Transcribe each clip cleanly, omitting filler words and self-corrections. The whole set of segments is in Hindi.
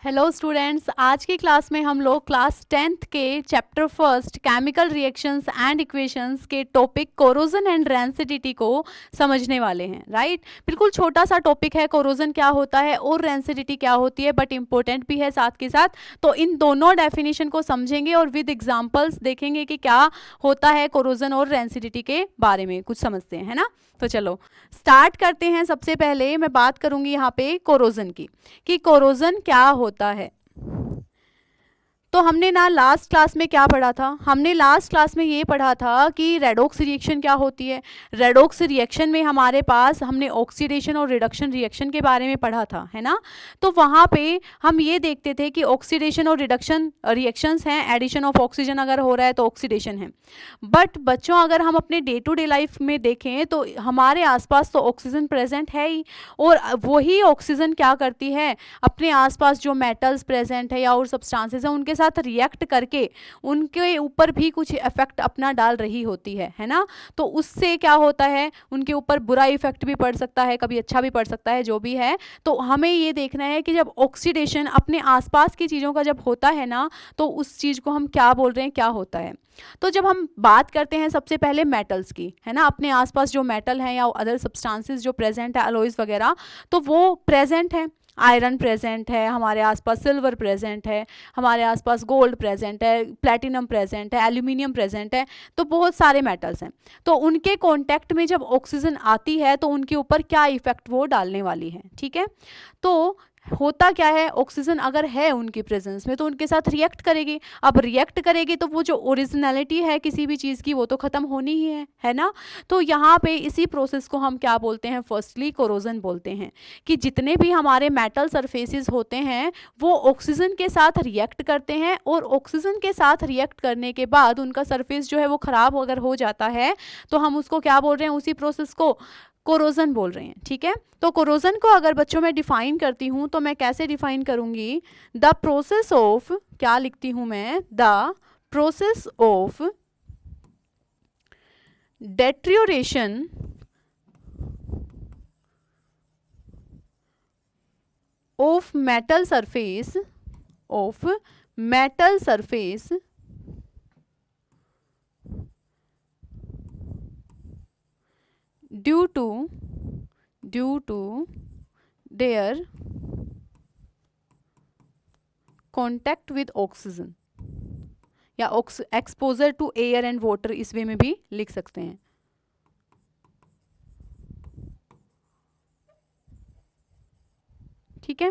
हेलो स्टूडेंट्स, आज की क्लास में हम लोग क्लास 10th के chapter first chemical reactions and equations के टॉपिक कोरोजन एंड रेंसिडिटी को समझने वाले हैं। राइट, बिल्कुल छोटा सा टॉपिक है, कोरोजन क्या होता है और रेंसिडिटी क्या होती है, बट इम्पोर्टेंट भी है साथ के साथ। तो इन दोनों डेफिनेशन को समझेंगे और विद एग्जाम्पल्स देखेंगे कि क्या होता है कोरोजन और रेंसिडिटी के बारे में कुछ समझते हैं, है ना। तो चलो स्टार्ट करते हैं। सबसे पहले मैं बात करूंगी यहाँ पे कोरोजन की, कि कोरोजन क्या होता है। तो हमने ना लास्ट क्लास में क्या पढ़ा था, हमने लास्ट क्लास में ये पढ़ा था कि रेडॉक्स रिएक्शन क्या होती है। रेडॉक्स रिएक्शन में हमारे पास हमने ऑक्सीडेशन और रिडक्शन रिएक्शन के बारे में पढ़ा था, है ना। तो वहाँ पे हम ये देखते थे कि ऑक्सीडेशन और रिडक्शन रिएक्शंस हैं, एडिशन ऑफ ऑक्सीजन अगर हो रहा है तो ऑक्सीडेशन है। बट बच्चों, अगर हम अपने डे टू डे लाइफ में देखें तो हमारे आसपास तो ऑक्सीजन प्रेजेंट है ही, और वही ऑक्सीजन क्या करती है, अपने आसपास जो मेटल्स प्रेजेंट है या और सब्सटेंसेस हैं उनके साथ रिएक्ट करके उनके ऊपर भी कुछ इफेक्ट अपना डाल रही होती है ना। तो उससे क्या होता है, उनके ऊपर बुरा इफेक्ट भी पड़ सकता है, कभी अच्छा भी पड़ सकता है, जो भी है। तो हमें ये देखना है कि जब ऑक्सीडेशन अपने आसपास की चीज़ों का जब होता है ना, तो उस चीज़ को हम क्या बोल रहे हैं, क्या होता है। तो जब हम बात करते हैं सबसे पहले मेटल्स की, है ना, अपने आसपास जो मेटल है या अदर सब्सटेंसेस जो प्रेजेंट है, अलॉयज वगैरह, तो वो प्रेजेंट है। आयरन प्रेजेंट है हमारे आसपास, सिल्वर प्रेजेंट है हमारे आसपास, गोल्ड प्रेजेंट है, प्लेटिनम प्रेजेंट है, एल्यूमिनियम प्रेजेंट है। तो बहुत सारे मेटल्स हैं। तो उनके कांटेक्ट में जब ऑक्सीजन आती है तो उनके ऊपर क्या इफेक्ट वो डालने वाली है, ठीक है। तो होता क्या है, ऑक्सीजन अगर है उनकी प्रेजेंस में तो उनके साथ रिएक्ट करेगी। अब रिएक्ट करेगी तो वो जो ओरिजिनलिटी है किसी भी चीज़ की वो तो ख़त्म होनी ही है ना। तो यहाँ पे इसी प्रोसेस को हम क्या बोलते हैं, फर्स्टली कोरोजन बोलते हैं। कि जितने भी हमारे मेटल सरफेसेस होते हैं वो ऑक्सीजन के साथ रिएक्ट करते हैं, और ऑक्सीजन के साथ रिएक्ट करने के बाद उनका सरफेस जो है वो ख़राब अगर हो जाता है तो हम उसको क्या बोल रहे हैं, उसी प्रोसेस को कोरोजन बोल रहे हैं, ठीक है। तो कोरोजन को अगर बच्चों में डिफाइन करती हूँ तो मैं कैसे डिफाइन करूँगी, द प्रोसेस ऑफ, क्या लिखती हूँ मैं, the process of deterioration of metal surface due to their contact with oxygen, या exposure to air and water, इस वे में भी लिख सकते हैं। ठीक है।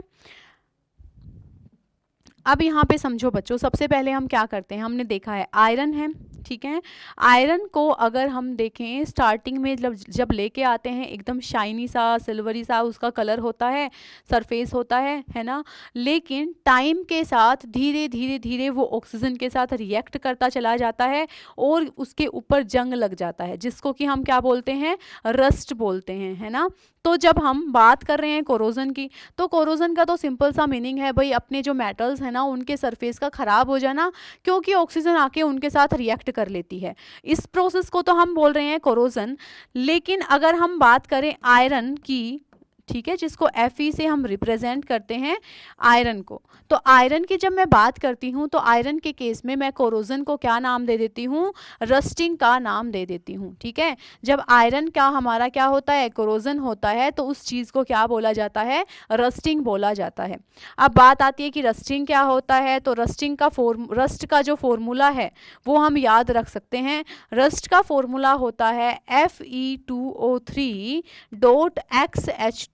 अब यहाँ पे समझो बच्चों, सबसे पहले हम क्या करते हैं, हमने देखा है आयरन है, ठीक है। आयरन को अगर हम देखें स्टार्टिंग में जब लेके आते हैं एकदम शाइनी सा, सिल्वरी सा उसका कलर होता है, सरफेस होता है ना। लेकिन टाइम के साथ धीरे धीरे धीरे वो ऑक्सीजन के साथ रिएक्ट करता चला जाता है और उसके ऊपर जंग लग जाता है, जिसको कि हम क्या बोलते हैं, रस्ट बोलते हैं, है ना। तो जब हम बात कर रहे हैं कोरोजन की, तो कोरोजन का तो सिंपल सा मीनिंग है भाई, अपने जो मेटल्स है ना उनके सरफेस का खराब हो जाना, क्योंकि ऑक्सीजन आके उनके साथ रिएक्ट कर लेती है। इस प्रोसेस को तो हम बोल रहे हैं कोरोजन। लेकिन अगर हम बात करें आयरन की, ठीक है, जिसको Fe से हम रिप्रेजेंट करते हैं आयरन को, तो आयरन की जब मैं बात करती हूँ तो आयरन के केस में मैं कोरोजन को क्या नाम दे देती हूँ, रस्टिंग का नाम दे देती हूँ, ठीक है। जब आयरन का हमारा क्या होता है, कोरोजन होता है, तो उस चीज़ को क्या बोला जाता है, रस्टिंग बोला जाता है। अब बात आती है कि रस्टिंग क्या होता है, तो रस्टिंग का रस्ट का जो फॉर्मूला है वो हम याद रख सकते हैं। रस्ट का फॉर्मूला होता है Fe2O3.XH2O।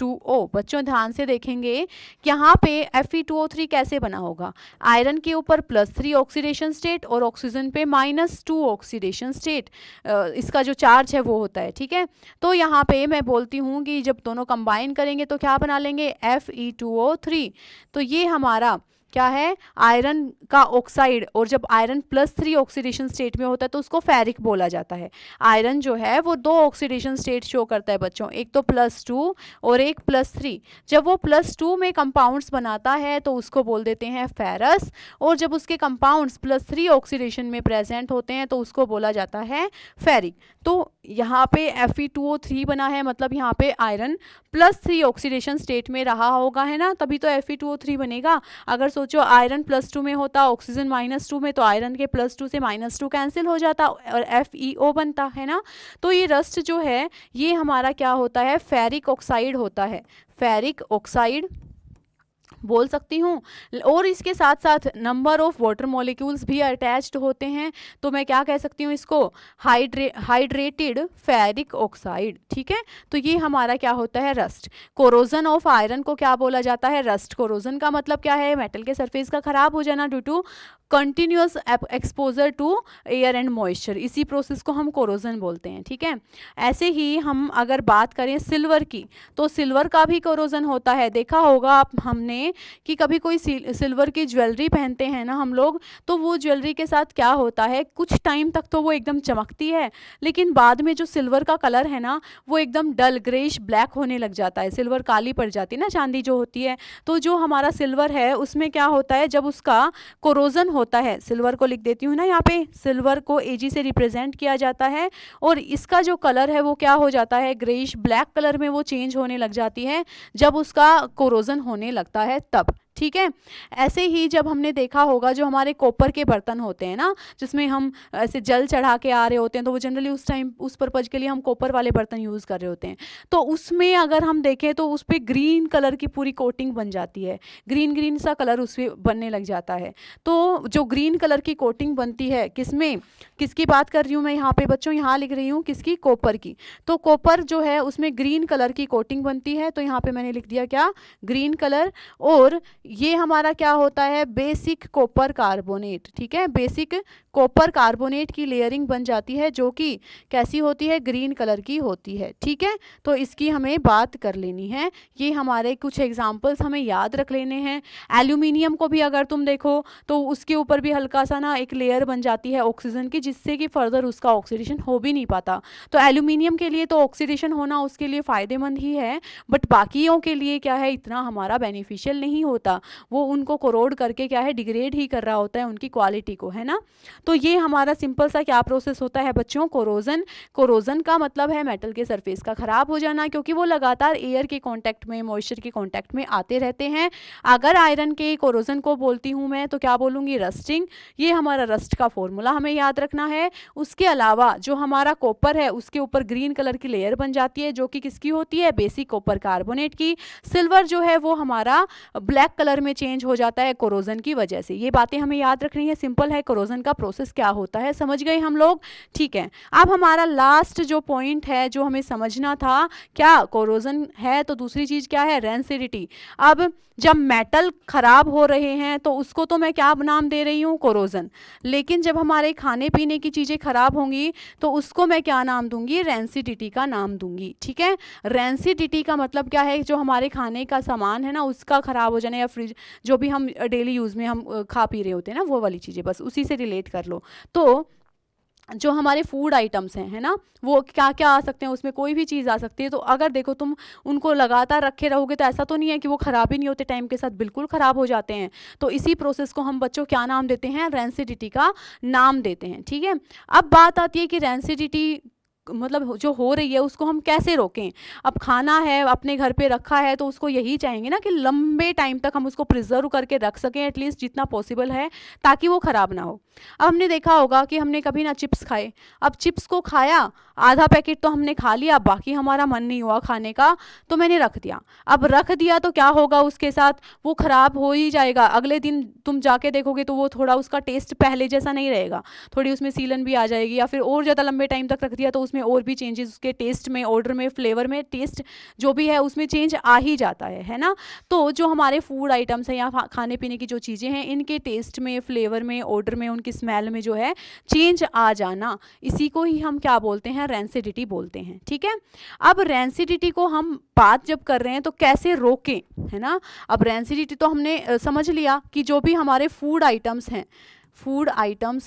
बच्चों ध्यान से देखेंगे, यहाँ पे Fe2O3 कैसे बना होगा, आयरन के ऊपर +3 ऑक्सीडेशन स्टेट और ऑक्सीजन पे -2 ऑक्सीडेशन स्टेट, इसका जो चार्ज है वो होता है, ठीक है। तो यहाँ पे मैं बोलती हूँ कि जब दोनों कंबाइन करेंगे तो क्या बना लेंगे, Fe2O3। तो ये हमारा क्या है, आयरन का ऑक्साइड, और जब आयरन +3 ऑक्सीडेशन स्टेट में होता है तो उसको फेरिक बोला जाता है। आयरन जो है वो 2 ऑक्सीडेशन स्टेट शो करता है बच्चों, एक तो +2 और एक +3। जब वो +2 में कंपाउंड्स बनाता है तो उसको बोल देते हैं फेरस, और जब उसके कंपाउंड्स +3 ऑक्सीडेशन में प्रेजेंट होते हैं तो उसको बोला जाता है फेरिक। तो यहाँ पे Fe2O3 बना है, मतलब यहाँ पे आयरन +3 ऑक्सीडेशन स्टेट में रहा होगा, है ना, तभी तो Fe2O3 बनेगा। अगर सोचो आयरन +2 में होता, ऑक्सीजन -2 में, तो आयरन के +2 से -2 कैंसिल हो जाता और FeO बनता, है ना। तो ये रस्ट जो है ये हमारा क्या होता है, फेरिक ऑक्साइड होता है, फेरिक ऑक्साइड बोल सकती हूँ। और इसके साथ साथ नंबर ऑफ वाटर मॉलिक्यूल्स भी अटैच्ड होते हैं, तो मैं क्या कह सकती हूँ इसको, हाइड्रेटेड फेरिक ऑक्साइड, ठीक है। तो ये हमारा क्या होता है, रस्ट। कोरोजन ऑफ आयरन को क्या बोला जाता है, रस्ट। कोरोजन का मतलब क्या है, मेटल के सरफेस का खराब हो जाना due to continuous exposure to air and moisture, इसी प्रोसेस को हम कोरोजन बोलते हैं, ठीक है। ऐसे ही हम अगर बात करें सिल्वर की, तो सिल्वर का भी कोरोजन होता है। देखा होगा आप हमने कि कभी कोई सिल्वर की ज्वेलरी पहनते हैं ना हम लोग, तो वो ज्वेलरी के साथ क्या होता है, कुछ टाइम तक तो वो एकदम चमकती है, लेकिन बाद में जो सिल्वर का कलर है ना वो एकदम डल ग्रेइश ब्लैक होने लग जाता है, सिल्वर काली पड़ जाती है ना, चांदी जो होती है। तो जो हमारा सिल्वर है उसमें क्या होता है, जब उसका कोरोजन होता है, सिल्वर को लिख देती हूँ ना यहाँ पे, सिल्वर को Ag से रिप्रेजेंट किया जाता है, और इसका जो कलर है वो क्या हो जाता है, ग्रेइश ब्लैक कलर में वो चेंज होने लग जाती है जब उसका कोरोजन होने लगता है तब, ठीक है। ऐसे ही जब हमने देखा होगा जो हमारे कॉपर के बर्तन होते हैं ना, जिसमें हम ऐसे जल चढ़ा के आ रहे होते हैं, तो वो जनरली उस टाइम उस पर्पज के लिए हम कॉपर वाले बर्तन यूज़ कर रहे होते हैं, तो उसमें अगर हम देखें तो उस पर ग्रीन कलर की पूरी कोटिंग बन जाती है, ग्रीन ग्रीन सा कलर उस पर बनने लग जाता है। तो जो ग्रीन कलर की कोटिंग बनती है किसमें, किसकी बात कर रही हूँ मैं यहाँ पे बच्चों, यहाँ लिख रही हूँ किसकी, कॉपर की। तो कॉपर जो है उसमें ग्रीन कलर की कोटिंग बनती है, तो यहाँ पे मैंने लिख दिया क्या, ग्रीन कलर। और ये हमारा क्या होता है, बेसिक कॉपर कार्बोनेट, ठीक है, बेसिक कॉपर कार्बोनेट की लेयरिंग बन जाती है, जो कि कैसी होती है, ग्रीन कलर की होती है, ठीक है। तो इसकी हमें बात कर लेनी है, ये हमारे कुछ एग्जांपल्स हमें याद रख लेने हैं। एल्यूमिनियम को भी अगर तुम देखो तो उसके ऊपर भी हल्का सा ना एक लेयर बन जाती है ऑक्सीजन की, जिससे कि फर्दर उसका ऑक्सीडेशन हो भी नहीं पाता। तो एल्यूमिनियम के लिए तो ऑक्सीडेशन होना उसके लिए फ़ायदेमंद ही है, बट बाकियों के लिए क्या है, इतना हमारा बेनिफिशियल नहीं होता, वो उनको कोरोड करके क्या है, डिग्रेड ही कर रहा होता है उनकी क्वालिटी को, है ना। तो ये हमारा सिंपल सा क्या प्रोसेस होता है बच्चों, कोरोजन। कोरोजन का मतलब है मेटल के सरफेस का खराब हो जाना, क्योंकि वो लगातार एयर के कांटेक्ट में, मॉइस्चर के कांटेक्ट में आते रहते हैं। अगर आयरन के कोरोजन को बोलती हूँ मैं तो क्या बोलूँगी, रस्टिंग। ये हमारा रस्ट का फॉर्मूला हमें याद रखना है। उसके अलावा जो हमारा कॉपर है उसके ऊपर ग्रीन कलर की लेयर बन जाती है, जो कि किसकी होती है, बेसिक कॉपर कार्बोनेट की। सिल्वर जो है वो हमारा ब्लैक कलर में चेंज हो जाता है कोरोजन की वजह से। ये बातें हमें याद रखनी है, सिंपल है, कोरोजन का प्रोसेस क्या होता है, समझ गए हम लोग, ठीक है। अब हमारा लास्ट जो पॉइंट है जो हमें समझना था, क्या कोरोजन है तो दूसरी चीज क्या है, रेंसिडिटी। अब जब मेटल खराब हो रहे हैं तो उसको तो मैं क्या नाम दे रही हूँ, कोरोजन, लेकिन जब हमारे खाने पीने की चीजें खराब होंगी तो उसको मैं क्या नाम दूंगी, रेंसिडिटी का नाम दूंगी, ठीक है। रेंसिडिटी का मतलब क्या है, जो हमारे खाने का सामान है ना उसका खराब हो जाना, या फ्रिज जो भी हम डेली यूज में हम खा पी रहे होते हैं ना वो वाली चीजें, बस उसी से रिलेट कर लो। तो जो हमारे फूड आइटम्स हैं, है ना, वो क्या क्या आ सकते हैं, उसमें कोई भी चीज़ आ सकती है। तो अगर देखो तुम उनको लगातार रखे रहोगे तो ऐसा तो नहीं है कि वो ख़राब ही नहीं होते, टाइम के साथ बिल्कुल ख़राब हो जाते हैं। तो इसी प्रोसेस को हम बच्चों क्या नाम देते हैं, रेंसिडिटी का नाम देते हैं, ठीक है। अब बात आती है कि रेंसिडिटी मतलब जो हो रही है उसको हम कैसे रोकें। अब खाना है अपने घर पे रखा है तो उसको यही चाहेंगे ना कि लंबे टाइम तक हम उसको प्रिजर्व करके रख सकें, एटलीस्ट जितना पॉसिबल है, ताकि वो ख़राब ना हो। अब हमने देखा होगा कि हमने कभी ना चिप्स खाए, अब चिप्स को खाया, आधा पैकेट तो हमने खा लिया, बाकी हमारा मन नहीं हुआ खाने का तो मैंने रख दिया। अब रख दिया तो क्या होगा उसके साथ, वो ख़राब हो ही जाएगा। अगले दिन तुम जाके देखोगे तो वो थोड़ा उसका टेस्ट पहले जैसा नहीं रहेगा, थोड़ी उसमें सीलन भी आ जाएगी, या फिर और ज़्यादा लंबे टाइम तक रख दिया तो उसमें और भी चेंजेस, उसके टेस्ट में, ऑर्डर में, फ्लेवर में, टेस्ट जो भी है उसमें चेंज आ ही जाता है ना। तो जो हमारे फूड आइटम्स हैं या खाने पीने की जो चीज़ें हैं, इनके टेस्ट में, फ्लेवर में, ऑर्डर में, उनकी स्मेल में जो है चेंज आ जाना, इसी को ही हम क्या बोलते हैं, रेंसिडिटी बोलते हैं, ठीक है। अब रेंसिडिटी को हम बात जब कर रहे हैं तो कैसे रोकें, है ना। अब रेंसिडिटी तो हमने समझ लिया कि जो भी हमारे फूड आइटम्स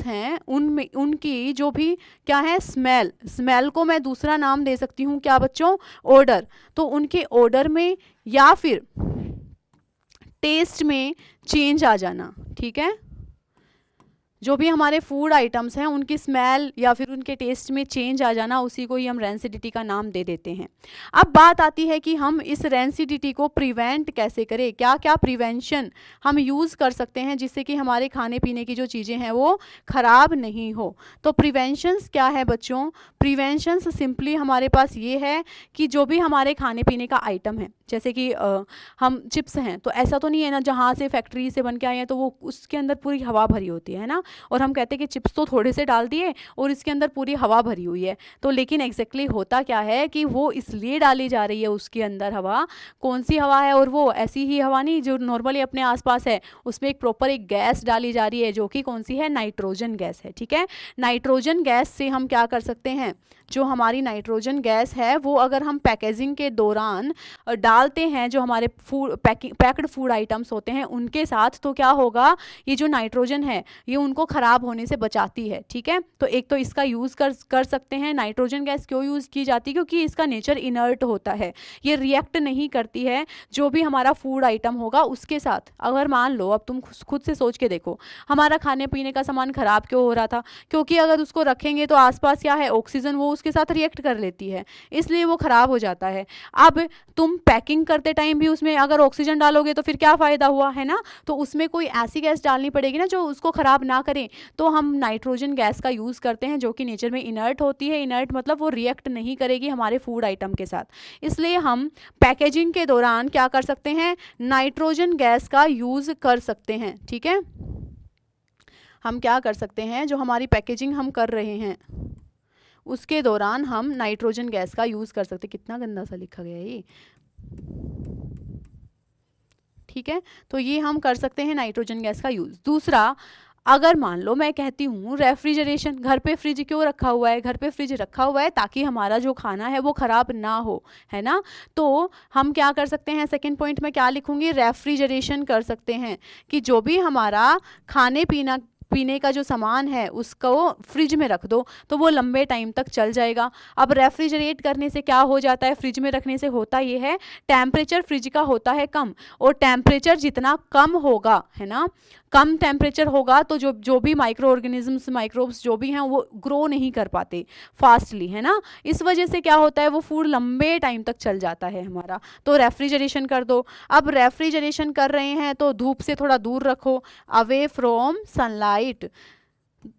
हैं उनमें उनकी जो भी क्या है, स्मेल को मैं दूसरा नाम दे सकती हूँ क्या बच्चों, ऑर्डर। तो उनके ऑर्डर में या फिर टेस्ट में चेंज आ जाना, ठीक है। जो भी हमारे फूड आइटम्स हैं उनकी स्मेल या फिर उनके टेस्ट में चेंज आ जाना, उसी को ही हम रैंसिडिटी का नाम दे देते हैं। अब बात आती है कि हम इस रैंसिडिटी को प्रिवेंट कैसे करें, क्या क्या प्रिवेंशन हम यूज़ कर सकते हैं जिससे कि हमारे खाने पीने की जो चीज़ें हैं वो ख़राब नहीं हो। तो प्रिवेंशंस क्या है बच्चों? प्रिवेंशंस सिंपली हमारे पास ये है कि जो भी हमारे खाने पीने का आइटम है, जैसे कि हम चिप्स हैं, तो ऐसा तो नहीं है ना जहाँ से फैक्ट्री से बन के आए हैं तो वो उसके अंदर पूरी हवा भरी होती है ना, और हम कहते हैं कि चिप्स तो थोड़े से डाल दिए और इसके अंदर पूरी हवा भरी हुई है। तो लेकिन एग्जैक्टली होता क्या है कि वो इसलिए डाली जा रही है उसके अंदर हवा, कौन सी हवा है, और वो ऐसी ही हवा नहीं जो नॉर्मली अपने आसपास है, उसमें एक प्रॉपर एक गैस डाली जा रही है जो कि कौन सी है? नाइट्रोजन गैस है। ठीक है, नाइट्रोजन गैस से हम क्या कर सकते हैं, जो हमारी नाइट्रोजन गैस है वो अगर हम पैकेजिंग के दौरान डालते हैं जो हमारे फूड पैक्ड फूड आइटम्स होते हैं उनके साथ, तो क्या होगा, ये जो नाइट्रोजन है ये उनको ख़राब होने से बचाती है। ठीक है, तो एक तो इसका यूज़ कर सकते हैं। नाइट्रोजन गैस क्यों यूज़ की जाती है? क्योंकि इसका नेचर इनर्ट होता है, ये रिएक्ट नहीं करती है जो भी हमारा फूड आइटम होगा उसके साथ। अगर मान लो, अब तुम खुद से सोच के देखो, हमारा खाने पीने का सामान ख़राब क्यों हो रहा था? क्योंकि अगर उसको रखेंगे तो आसपास क्या है, ऑक्सीजन वो उसके साथ रिएक्ट कर लेती है, इसलिए वो ख़राब हो जाता है। अब तुम पैकिंग करते टाइम भी उसमें अगर ऑक्सीजन डालोगे तो फिर क्या फ़ायदा हुआ, है ना? तो उसमें कोई ऐसी गैस डालनी पड़ेगी ना जो उसको ख़राब ना करे। तो हम नाइट्रोजन गैस का यूज़ करते हैं जो कि नेचर में इनर्ट होती है। इनर्ट मतलब वो रिएक्ट नहीं करेगी हमारे फूड आइटम के साथ, इसलिए हम पैकेजिंग के दौरान क्या कर सकते हैं, नाइट्रोजन गैस का यूज़ कर सकते हैं। ठीक है, हम क्या कर सकते हैं, जो हमारी पैकेजिंग हम कर रहे हैं उसके दौरान हम नाइट्रोजन गैस का यूज़ कर सकते हैं। कितना गंदा सा लिखा गया है ये। ठीक है, तो ये हम कर सकते हैं नाइट्रोजन गैस का यूज़। दूसरा, अगर मान लो मैं कहती हूँ रेफ्रिजरेशन, घर पे फ्रिज क्यों रखा हुआ है? घर पे फ्रिज रखा हुआ है ताकि हमारा जो खाना है वो ख़राब ना हो, है ना? तो हम क्या कर सकते हैं, सेकंड पॉइंट में क्या लिखूँगी, रेफ्रिजरेशन कर सकते हैं कि जो भी हमारा खाने पीने का जो सामान है उसको फ्रिज में रख दो तो वो लंबे टाइम तक चल जाएगा। अब रेफ्रिजरेट करने से क्या हो जाता है, फ्रिज में रखने से होता ये है, टेम्परेचर फ्रिज का होता है कम, और टेम्परेचर जितना कम होगा, है ना, कम टेम्परेचर होगा तो जो भी माइक्रो ऑर्गेनिजम्स, माइक्रोब्स जो भी हैं वो ग्रो नहीं कर पाते फास्टली, है ना। इस वजह से क्या होता है, वो फूड लंबे टाइम तक चल जाता है हमारा। तो रेफ्रिजरेशन कर दो। अब रेफ्रिजरेशन कर रहे हैं तो धूप से थोड़ा दूर रखो, अवे फ्रॉम सनलाइट।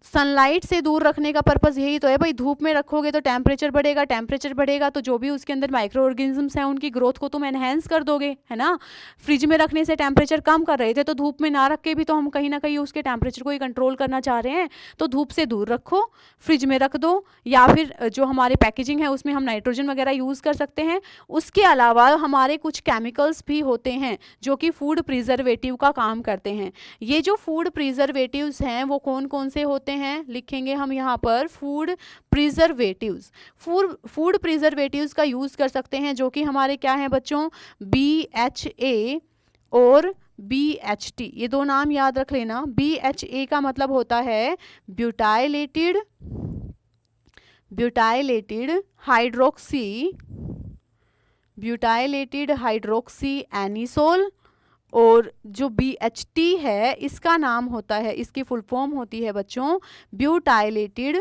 सनलाइट से दूर रखने का पर्पस यही तो है भाई, धूप में रखोगे तो टेम्परेचर बढ़ेगा, टेम्परेचर बढ़ेगा तो जो भी उसके अंदर माइक्रो ऑर्गेनिजम्स हैं उनकी ग्रोथ को तुम एनहेंस कर दोगे, है ना। फ्रिज में रखने से टेम्परेचर कम कर रहे थे तो धूप में ना रख के भी तो हम कहीं ना कहीं उसके टेम्परेचर को ही कंट्रोल करना चाह रहे हैं। तो धूप से दूर रखो, फ्रिज में रख दो, या फिर जो हमारे पैकेजिंग है उसमें हम नाइट्रोजन वगैरह यूज़ कर सकते हैं। उसके अलावा हमारे कुछ केमिकल्स भी होते हैं जो कि फूड प्रिजर्वेटिव का काम करते हैं। ये जो फूड प्रिजर्वेटिव्स हैं वो कौन कौन से होते हैं, लिखेंगे हम यहाँ पर, फूड प्रिजर्वेटिव्स। फूड प्रिजर्वेटिव्स का यूज़ कर सकते हैं जो कि हमारे क्या हैं बच्चों, BHA और BHT, ये दो नाम याद रख लेना। BHA का मतलब होता है ब्यूटाइलेटेड हाइड्रोक्सी एनिसोल, और जो BHT है इसका नाम होता है, इसकी फुल फॉर्म होती है बच्चों ब्यूटाइलेटेड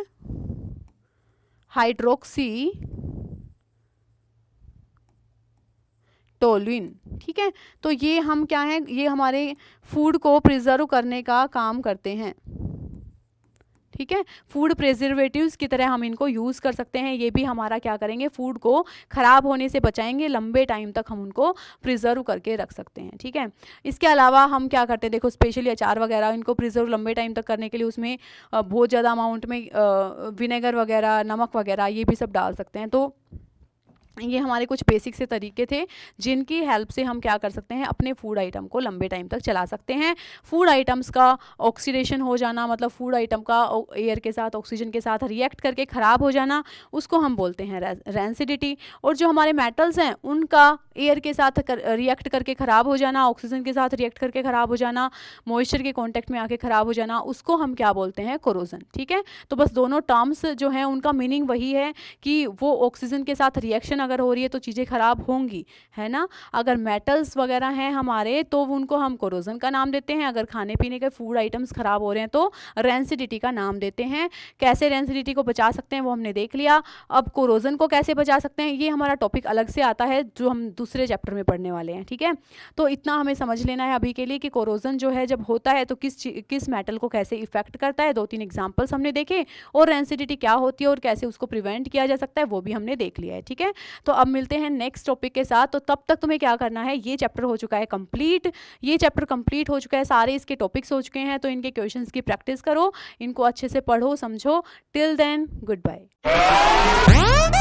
हाइड्रोक्सी टोलुइन। ठीक है, तो ये हम क्या है, ये हमारे फूड को प्रिजर्व करने का काम करते हैं। ठीक है, फूड प्रिजर्वेटिव्स की तरह हम इनको यूज़ कर सकते हैं। ये भी हमारा क्या करेंगे, फूड को ख़राब होने से बचाएंगे, लंबे टाइम तक हम उनको प्रिजर्व करके रख सकते हैं। ठीक है, इसके अलावा हम क्या करते हैं, देखो स्पेशली अचार वगैरह, इनको प्रिजर्व लंबे टाइम तक करने के लिए उसमें बहुत ज़्यादा अमाउंट में विनेगर वगैरह, नमक वगैरह ये भी सब डाल सकते हैं। तो ये हमारे कुछ बेसिक से तरीके थे जिनकी हेल्प से हम क्या कर सकते हैं, अपने फूड आइटम को लंबे टाइम तक चला सकते हैं। फूड आइटम्स का ऑक्सीडेशन हो जाना, मतलब फूड आइटम का एयर के साथ, ऑक्सीजन के साथ रिएक्ट करके ख़राब हो जाना, उसको हम बोलते हैं रैंसिडिटी। और जो हमारे मेटल्स हैं उनका एयर के साथ रिएक्ट करके ख़राब हो जाना, ऑक्सीजन के साथ रिएक्ट करके ख़राब हो जाना, मॉइस्चर के कॉन्टैक्ट में आके ख़राब हो जाना, उसको हम क्या बोलते हैं, कोरोजन। ठीक है, तो बस दोनों टर्म्स जो हैं उनका मीनिंग वही है कि वो ऑक्सीजन के साथ रिएक्शन अगर हो रही है तो चीज़ें ख़राब होंगी, है ना। अगर मेटल्स वगैरह हैं हमारे तो उनको हम कोरोजन का नाम देते हैं। अगर खाने पीने के फूड आइटम्स ख़राब हो रहे हैं तो रेंसिडिटी का नाम देते हैं। कैसे रेंसिडिटी को बचा सकते हैं वो हमने देख लिया। अब कोरोजन को कैसे बचा सकते हैं ये हमारा टॉपिक अलग से आता है जो हम दूसरे चैप्टर में पढ़ने वाले हैं, ठीक है। तो इतना हमें समझ लेना है अभी के लिए कि कोरोजन जो है जब होता है तो किस मेटल को कैसे इफेक्ट करता है। 2-3 एग्जांपल्स हमने देखे, और रेंसिडिटी क्या होती है और कैसे उसको प्रिवेंट किया जा सकता है वो भी हमने देख लिया है, ठीक है। तो अब मिलते हैं नेक्स्ट टॉपिक के साथ। तो तब तक तुम्हें क्या करना है, ये चैप्टर हो चुका है कंप्लीट, ये चैप्टर कंप्लीट हो चुका है, सारे इसके टॉपिक्स हो चुके हैं। तो इनके क्वेश्चंस की प्रैक्टिस करो, इनको अच्छे से पढ़ो समझो। Till then good bye.